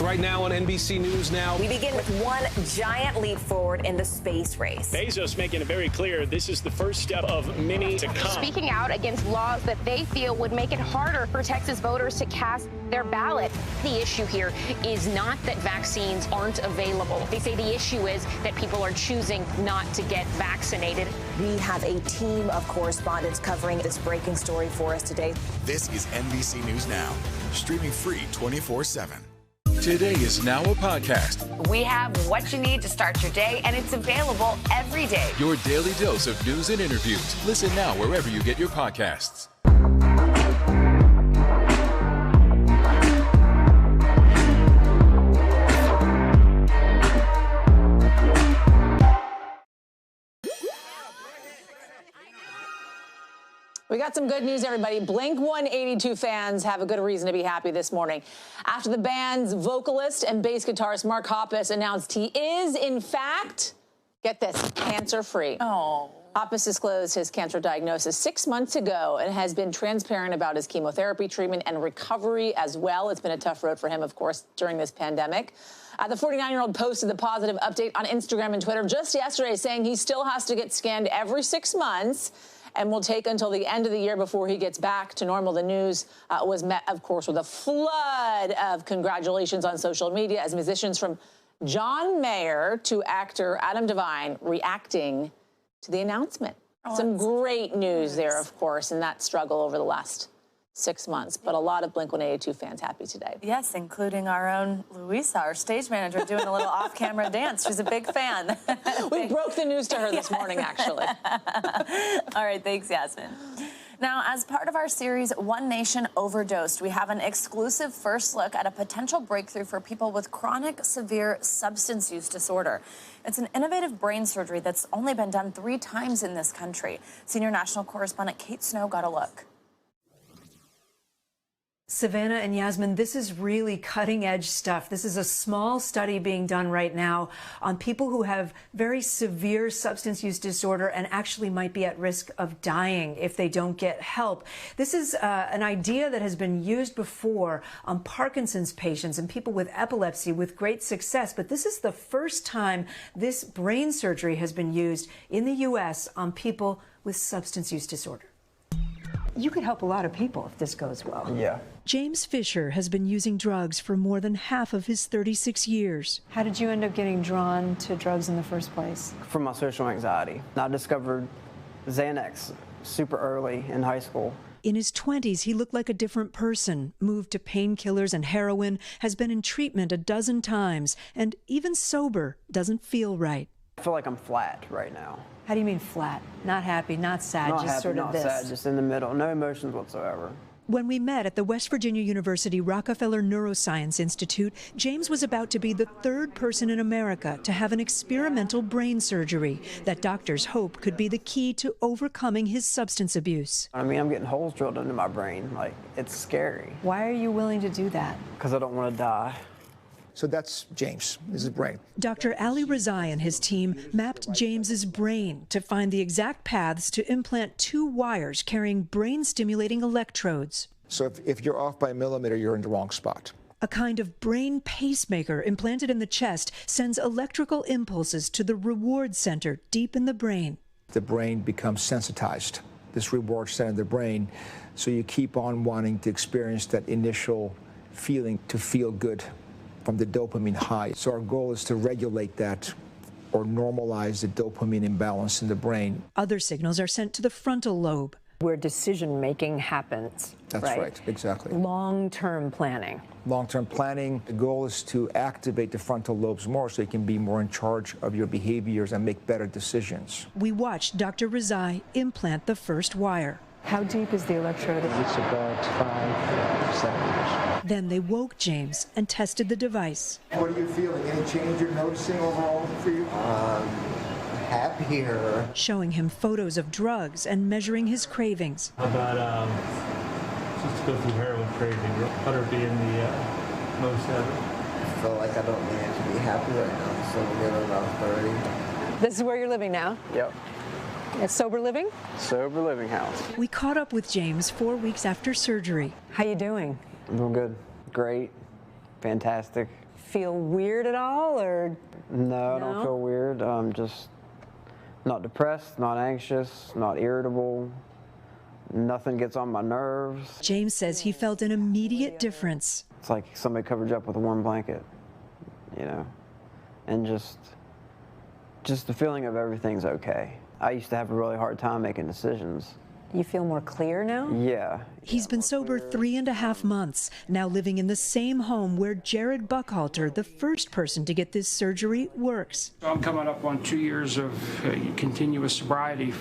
Right now on NBC News Now. We begin with one giant leap forward in the space race. Bezos making it very clear this is the first step of many to come. Speaking out against laws that they feel would make it harder for Texas voters to cast their ballot. The issue here is not that vaccines aren't available. They say the issue is that people are choosing not to get vaccinated. We have a team of correspondents covering this breaking story for us today. This is NBC News Now, streaming free 24/7. Today is now a podcast. We have what you need to start your day, and it's available every day. Your daily dose of news and interviews. Listen now wherever you get your podcasts. We got some good news, everybody. Blink-182 fans have a good reason to be happy this morning after the band's vocalist and bass guitarist Mark Hoppus announced he is, in fact, get this, cancer-free. Oh. Hoppus disclosed his cancer diagnosis 6 months ago and has been transparent about his chemotherapy treatment and recovery as well. It's been a tough road for him, of course, during this pandemic. The 49-year-old posted the positive update on Instagram and Twitter just yesterday, saying he still has to get scanned every 6 months and will take until the end of the year before he gets back to normal. The news was met, of course, with a flood of congratulations on social media as musicians from John Mayer to actor Adam Devine reacting to the announcement. Some great news there, of course, in that struggle over the last 6 months, but a lot of Blink-182 fans happy today. Yes, including our own Luisa, our stage manager, doing a little off-camera dance. She's a big fan. We broke the news to her this morning, actually. All right, thanks, Yasmin. Now, as part of our series, One Nation Overdosed, we have an exclusive first look at a potential breakthrough for people with chronic, severe substance use disorder. It's an innovative brain surgery that's only been done 3 times in this country. Senior national correspondent Kate Snow got a look. Savannah and Yasmin, this is really cutting-edge stuff. This is a small study being done right now on people who have very severe substance use disorder and actually might be at risk of dying if they don't get help. This is an idea that has been used before on Parkinson's patients and people with epilepsy with great success, but this is the first time this brain surgery has been used in the U.S. on people with substance use disorder. You could help a lot of people if this goes well. Yeah. James Fisher has been using drugs for more than half of his 36 years. How did you end up getting drawn to drugs in the first place? From my social anxiety. I discovered Xanax super early in high school. In his 20s, he looked like a different person, moved to painkillers and heroin, has been in treatment a dozen times, and even sober doesn't feel right. I feel like I'm flat right now. How do you mean flat? Not happy, not sad, not just happy, sort of not this? sad, just in the middle. No emotions whatsoever. When we met at the West Virginia University Rockefeller Neuroscience Institute, James was about to be the 3rd person in America to have an experimental brain surgery that doctors hope could be the key to overcoming his substance abuse. I mean, I'm getting holes drilled into my brain. Like, it's scary. Why are you willing to do that? Because I don't want to die. So that's James, this is his brain. Dr. Ali Rezai and his team mapped James's brain to find the exact paths to implant 2 wires carrying brain-stimulating electrodes. So if you're off by a millimeter, you're in the wrong spot. A kind of brain pacemaker implanted in the chest sends electrical impulses to the reward center deep in the brain. The brain becomes sensitized, this reward center in the brain, so you keep on wanting to experience that initial feeling to feel good from the dopamine high. So our goal is to regulate that or normalize the dopamine imbalance in the brain. Other signals are sent to the frontal lobe, where decision-making happens. That's right, exactly. Long-term planning. Long-term planning, the goal is to activate the frontal lobes more so you can be more in charge of your behaviors and make better decisions. We watched Dr. Rezai implant the first wire. How deep is the electrode? It's about 5 centimeters. Then they woke James and tested the device. What are you feeling? Any change you're noticing overall for you? Happier. Showing him photos of drugs and measuring his cravings. How about just to go through heroin craving, what are being the most ever? I feel like I don't need to be happy right now, so we'll get about 30. This is where you're living now? Yep. A sober living? Sober living house. We caught up with James 4 weeks after surgery. How you doing? I'm doing good. Great. Fantastic. Feel weird at all, or? No, I don't feel weird. I'm just not depressed, not anxious, not irritable. Nothing gets on my nerves. James says he felt an immediate difference. It's like somebody covered you up with a warm blanket, you know, and just the feeling of everything's okay. I used to have a really hard time making decisions. You feel more clear now? Yeah. He's been sober 3.5 months, now living in the same home where Jared Buckhalter, the first person to get this surgery, works. I'm coming up on 2 years of continuous sobriety.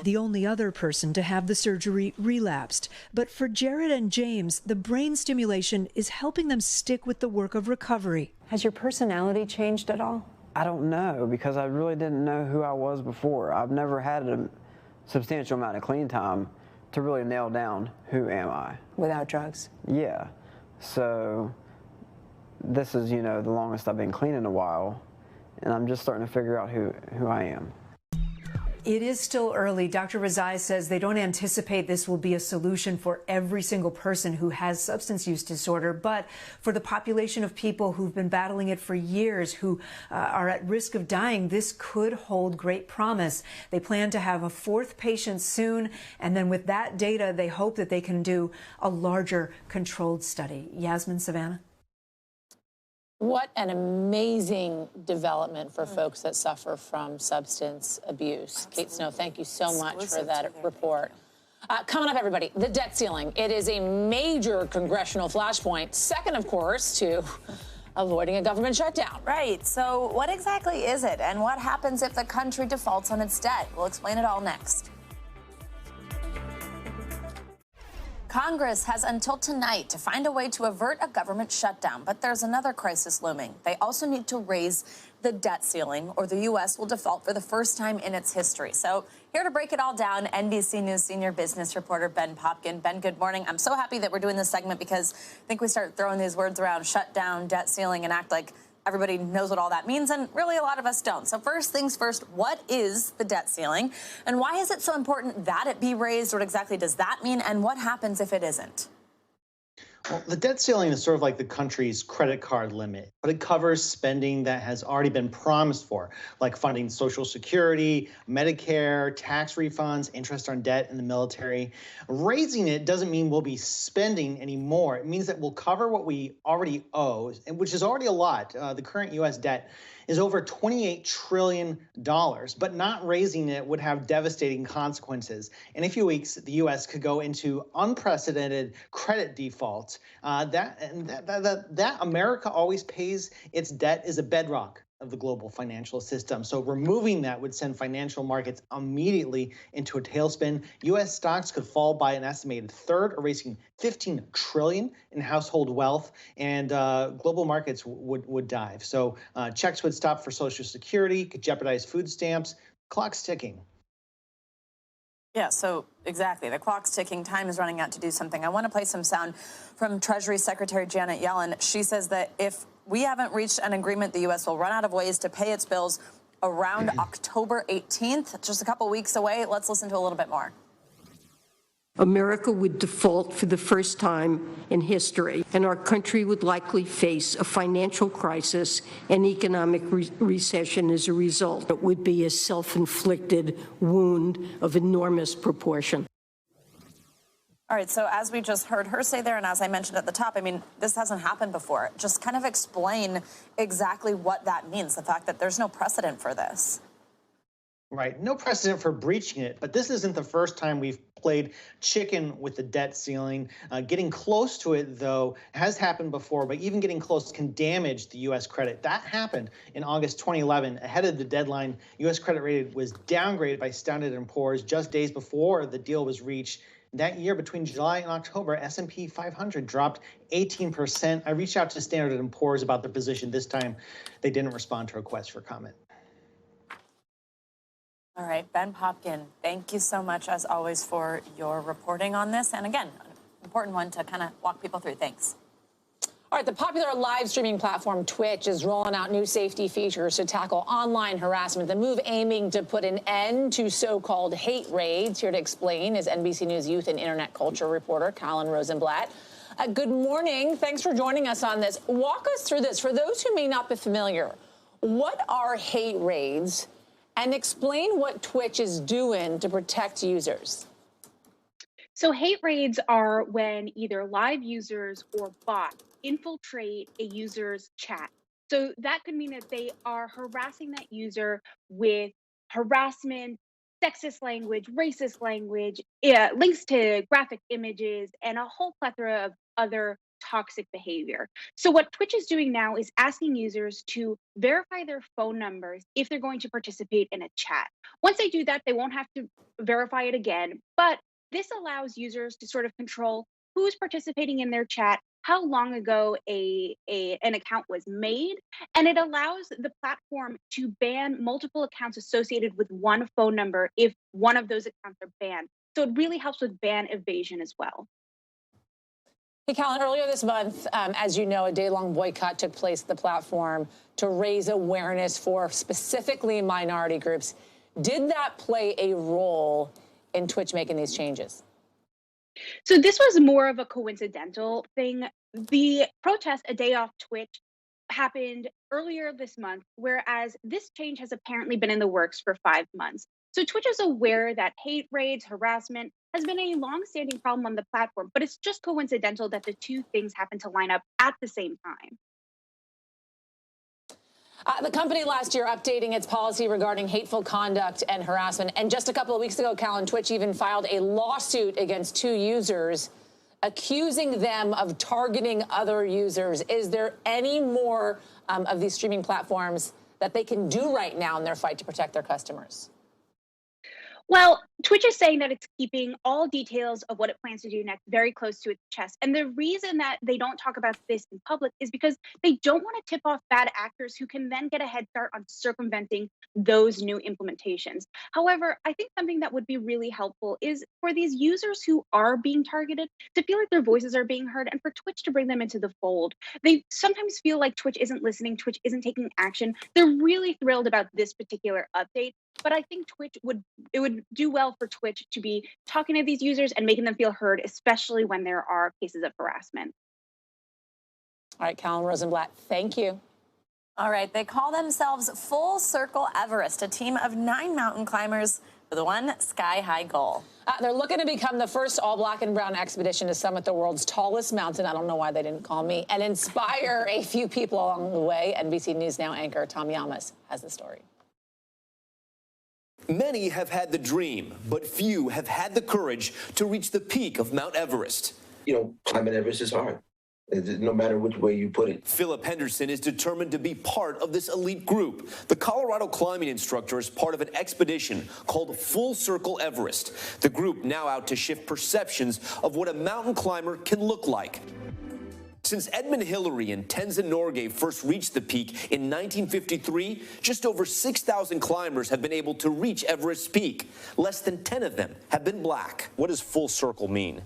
The only other person to have the surgery relapsed. But for Jared and James, the brain stimulation is helping them stick with the work of recovery. Has your personality changed at all? I don't know, because I really didn't know who I was before. I've never had a substantial amount of clean time to really nail down who am I. Without drugs? Yeah. So this is, the longest I've been clean in a while, and I'm just starting to figure out who I am. It is still early. Dr. Razai says they don't anticipate this will be a solution for every single person who has substance use disorder, but for the population of people who've been battling it for years, who are at risk of dying, this could hold great promise. They plan to have a 4th patient soon, and then with that data, they hope that they can do a larger controlled study. Yasmin, Savannah? What an amazing development for folks that suffer from substance abuse. Absolutely. Kate Snow, thank you so much for that report. Coming up, everybody, the debt ceiling. It is a major congressional flashpoint. Second, of course, to avoiding a government shutdown. Right. So what exactly is it? And what happens if the country defaults on its debt? We'll explain it all next. Congress has until tonight to find a way to avert a government shutdown, but there's another crisis looming. They also need to raise the debt ceiling, or the U.S. will default for the first time in its history. So here to break it all down, NBC News senior business reporter Ben Popkin. Ben, good morning. I'm so happy that we're doing this segment because I think we start throwing these words around, shutdown, debt ceiling, and act like everybody knows what all that means, and really a lot of us don't. So first things first, what is the debt ceiling, and why is it so important that it be raised? What exactly does that mean, and what happens if it isn't? Well, the debt ceiling is sort of like the country's credit card limit, but it covers spending that has already been promised for, like funding Social Security, Medicare, tax refunds, interest on debt in the military. Raising it doesn't mean we'll be spending any more. It means that we'll cover what we already owe, which is already a lot. The current U.S. debt is over $28 trillion, but not raising it would have devastating consequences. In a few weeks, the U.S. could go into unprecedented credit default. That America always pays its debt is a bedrock of the global financial system. So removing that would send financial markets immediately into a tailspin. U.S. stocks could fall by an estimated third, erasing $15 trillion in household wealth, and global markets would dive. So checks would stop for Social Security, could jeopardize food stamps. Clock's ticking. Yeah, so exactly. The clock's ticking. Time is running out to do something. I want to play some sound from Treasury Secretary Janet Yellen. She says that if we haven't reached an agreement, the U.S. will run out of ways to pay its bills around October 18th, just a couple weeks away. Let's listen to a little bit more. America would default for the first time in history, and our country would likely face a financial crisis and economic recession as a result. It would be a self-inflicted wound of enormous proportion. All right, so as we just heard her say there, and as I mentioned at the top, I mean, this hasn't happened before. Just kind of explain exactly what that means, the fact that there's no precedent for this. Right, no precedent for breaching it, but this isn't the first time we've played chicken with the debt ceiling. Getting close to it, though, has happened before, but even getting close can damage the U.S. credit. That happened in August 2011. Ahead of the deadline, U.S. credit rating was downgraded by Standard & Poor's just days before the deal was reached. That year, between July and October, S&P 500 dropped 18%. I reached out to Standard & Poor's about their position. This time, they didn't respond to requests for comment. All right, Ben Popkin, thank you so much, as always, for your reporting on this. And again, an important one to kind of walk people through. Thanks. All right, the popular live streaming platform Twitch is rolling out new safety features to tackle online harassment. The move aiming to put an end to so-called hate raids. Here to explain is NBC News youth and internet culture reporter Colin Rosenblatt. Good morning. Thanks for joining us on this. Walk us through this. For those who may not be familiar, what are hate raids? And explain what Twitch is doing to protect users. So hate raids are when either live users or bots infiltrate a user's chat. So that could mean that they are harassing that user with harassment, sexist language, racist language, links to graphic images, and a whole plethora of other toxic behavior. So what Twitch is doing now is asking users to verify their phone numbers if they're going to participate in a chat. Once they do that, they won't have to verify it again, but this allows users to sort of control who's participating in their chat, how long ago an account was made, and it allows the platform to ban multiple accounts associated with one phone number if one of those accounts are banned. So it really helps with ban evasion as well. Hey, Colin, earlier this month, as you know, a day-long boycott took place at the platform to raise awareness for specifically minority groups. Did that play a role in Twitch making these changes? So this was more of a coincidental thing. The protest, A Day Off Twitch, happened earlier this month, whereas this change has apparently been in the works for 5 months. So Twitch is aware that hate raids, harassment has been a long-standing problem on the platform, but it's just coincidental that the two things happen to line up at the same time. The company last year updating its policy regarding hateful conduct and harassment. And just a couple of weeks ago, Colin, Twitch even filed a lawsuit against 2 users, accusing them of targeting other users. Is there any more of these streaming platforms that they can do right now in their fight to protect their customers? Well, Twitch is saying that it's keeping all details of what it plans to do next very close to its chest. And the reason that they don't talk about this in public is because they don't want to tip off bad actors who can then get a head start on circumventing those new implementations. However, I think something that would be really helpful is for these users who are being targeted to feel like their voices are being heard and for Twitch to bring them into the fold. They sometimes feel like Twitch isn't listening, Twitch isn't taking action. They're really thrilled about this particular update. But I think Twitch would do well for Twitch to be talking to these users and making them feel heard, especially when there are cases of harassment. All right, Colin Rosenblatt, thank you. All right, they call themselves Full Circle Everest, a team of 9 mountain climbers with one sky-high goal. They're looking to become the first all-black and brown expedition to summit the world's tallest mountain. I don't know why they didn't call me. And inspire a few people along the way. NBC News Now anchor Tom Yamas has the story. Many have had the dream, but few have had the courage to reach the peak of Mount Everest. You know, climbing Everest is hard, no matter which way you put it. Philip Henderson is determined to be part of this elite group. The Colorado climbing instructor is part of an expedition called Full Circle Everest. The group now out to shift perceptions of what a mountain climber can look like. Since Edmund Hillary and Tenzin Norgay first reached the peak in 1953, just over 6,000 climbers have been able to reach Everest's peak. Less than 10 of them have been black. What does Full Circle mean?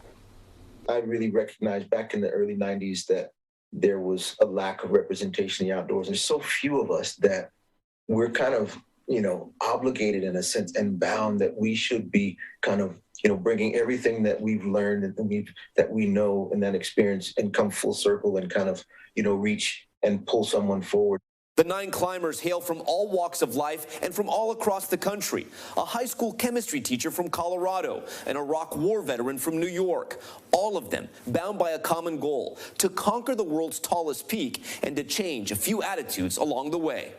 I really recognized back in the early 90s that there was a lack of representation in the outdoors. There's so few of us that we're kind of, you know, obligated in a sense and bound that we should be kind of, you know, bringing everything that we've learned and that we know in that experience and come full circle and kind of, you know, reach and pull someone forward. The 9 climbers hail from all walks of life and from all across the country. A high school chemistry teacher from Colorado, an Iraq war veteran from New York. All of them bound by a common goal, to conquer the world's tallest peak and to change a few attitudes along the way.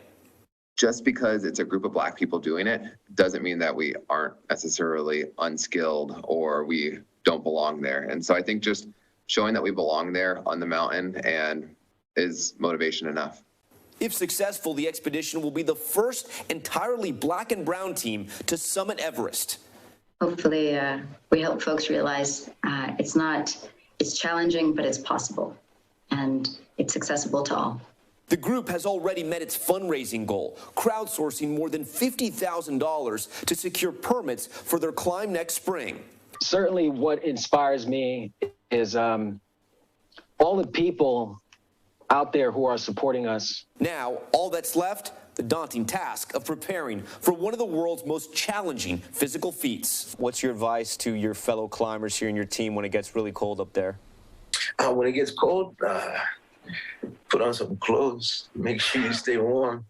Just because it's a group of black people doing it doesn't mean that we aren't necessarily unskilled or we don't belong there. And so I think just showing that we belong there on the mountain and is motivation enough. If successful, the expedition will be the first entirely black and brown team to summit Everest. hopefully we help folks realize it's challenging, but it's possible, and it's accessible to all. The group has already met its fundraising goal, crowdsourcing more than $50,000 to secure permits for their climb next spring. Certainly what inspires me is all the people out there who are supporting us. Now, all that's left, the daunting task of preparing for one of the world's most challenging physical feats. What's your advice to your fellow climbers here and your team when it gets really cold up there? When it gets cold, put on some clothes. Make sure you stay warm.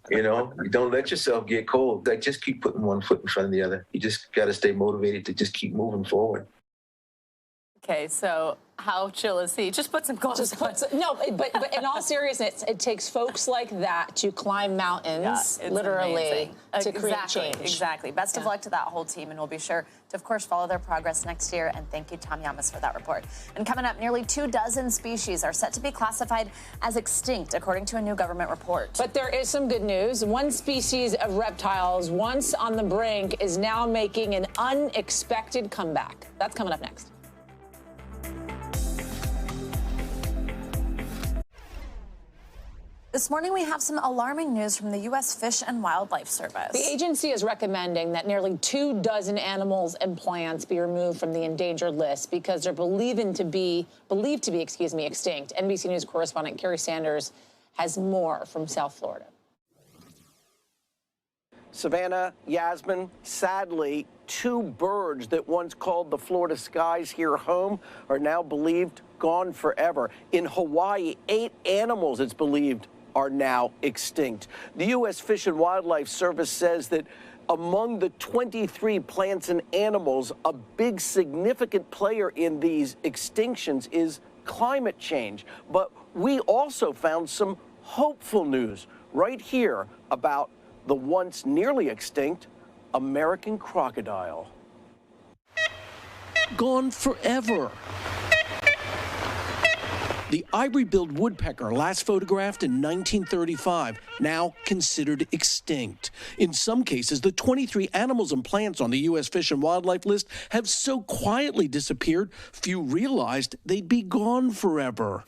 You know, you don't let yourself get cold. Like, just keep putting one foot in front of the other. You just got to stay motivated to just keep moving forward. Okay, so how chill is he? Just put some clothes on. No, but in all seriousness, it takes folks like that to climb mountains, literally, to create change. Exactly. Best of luck to that whole team, and we'll be sure to, of course, follow their progress next year. And thank you, Tom Yamas, for that report. And coming up, nearly 24 species are set to be classified as extinct, according to a new government report. But there is some good news. One species of reptiles, once on the brink, is now making an unexpected comeback. That's coming up next. This morning, we have some alarming news from the U.S. Fish and Wildlife Service. The agency is recommending that nearly 24 animals and plants be removed from the endangered list because they're believed to be extinct. NBC News correspondent Carrie Sanders has more from South Florida. Savannah, Yasmin, sadly, 2 birds that once called the Florida skies here home are now believed gone forever. In Hawaii, 8 animals, it's believed, are now extinct. The U.S. Fish and Wildlife Service says that among the 23 plants and animals, a big significant player in these extinctions is climate change. But we also found some hopeful news right here about the once nearly extinct American crocodile. Gone forever. The ivory-billed woodpecker, last photographed in 1935, now considered extinct. In some cases, the 23 animals and plants on the U.S. Fish and Wildlife list have so quietly disappeared, few realized they'd be gone forever.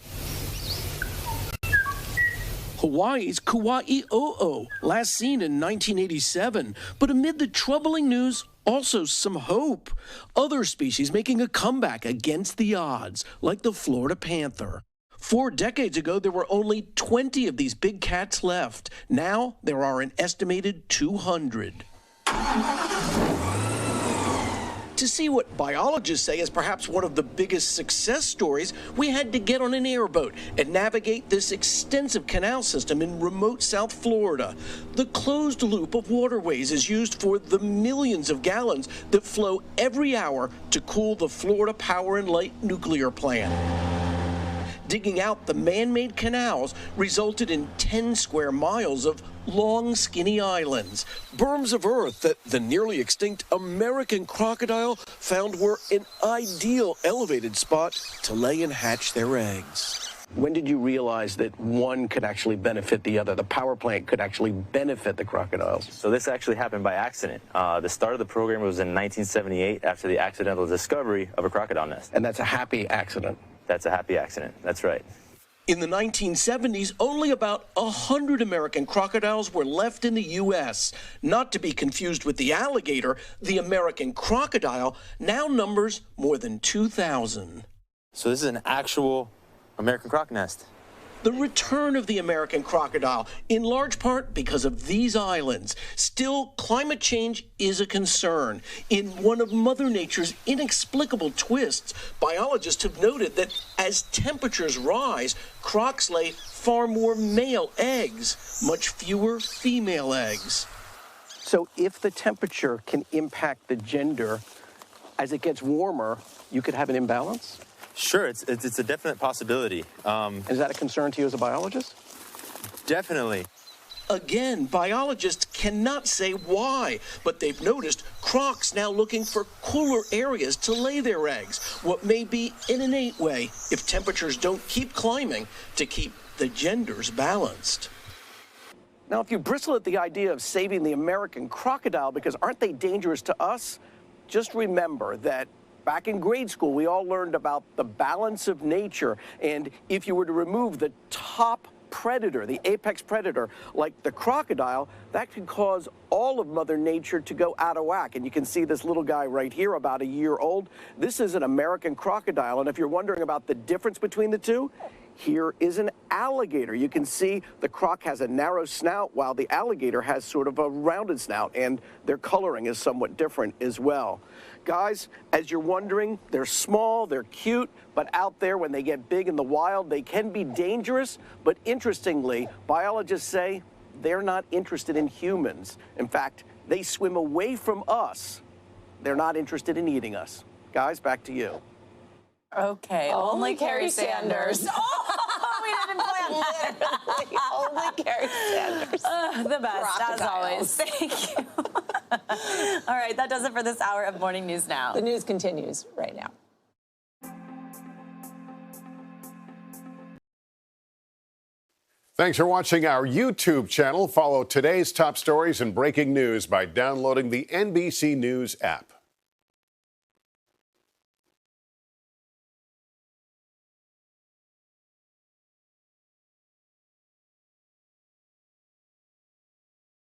Hawaii's Kauai'o'o, last seen in 1987. But amid the troubling news, also some hope. Other species making a comeback against the odds, like the Florida panther. 4 decades ago, there were only 20 of these big cats left. Now, there are an estimated 200. To see what biologists say is perhaps one of the biggest success stories, we had to get on an airboat and navigate this extensive canal system in remote South Florida. The closed loop of waterways is used for the millions of gallons that flow every hour to cool the Florida Power and Light nuclear plant. Digging out the man-made canals resulted in 10 square miles of long, skinny islands, berms of earth that the nearly extinct American crocodile found were an ideal elevated spot to lay and hatch their eggs. When did you realize that one could actually benefit the other? The power plant could actually benefit the crocodiles? So this actually happened by accident. The start of the program was in 1978 after the accidental discovery of a crocodile nest. And that's a happy accident. That's a happy accident. That's right. In the 1970s, only about 100 American crocodiles were left in the U.S. Not to be confused with the alligator, the American crocodile now numbers more than 2,000. So this is an actual American croc nest. The return of the American crocodile, in large part because of these islands. Still, climate change is a concern. In one of Mother Nature's inexplicable twists, biologists have noted that as temperatures rise, crocs lay far more male eggs, much fewer female eggs. So if the temperature can impact the gender, as it gets warmer, you could have an imbalance? Sure, it's a definite possibility. Is that a concern to you as a biologist? Definitely. Again, biologists cannot say why, but they've noticed crocs now looking for cooler areas to lay their eggs, what may be an innate way, if temperatures don't keep climbing, to keep the genders balanced. Now, if you bristle at the idea of saving the American crocodile because aren't they dangerous to us? just remember that back in grade school, we all learned about the balance of nature. And if you were to remove the top predator, the apex predator, like the crocodile, that could cause all of Mother Nature to go out of whack. And you can see this little guy right here, about a year old. This is an American crocodile. And if you're wondering about the difference between the two, here is an alligator. You can see the croc has a narrow snout while the alligator has sort of a rounded snout, and their coloring is somewhat different as well. Guys, as you're wondering, they're small, they're cute, but out there when they get big in the wild, they can be dangerous. But interestingly, biologists say they're not interested in humans. In fact, they swim away from us. They're not interested in eating us. Guys, back to you. Okay, only Carrie Sanders. Oh, we didn't plan literally. Only Carrie Sanders. The best, Crocodiles. as always. Thank you. All right, that does it for this hour of Morning News Now. The news continues right now. Thanks for watching our YouTube channel. Follow today's top stories and breaking news by downloading the NBC News app.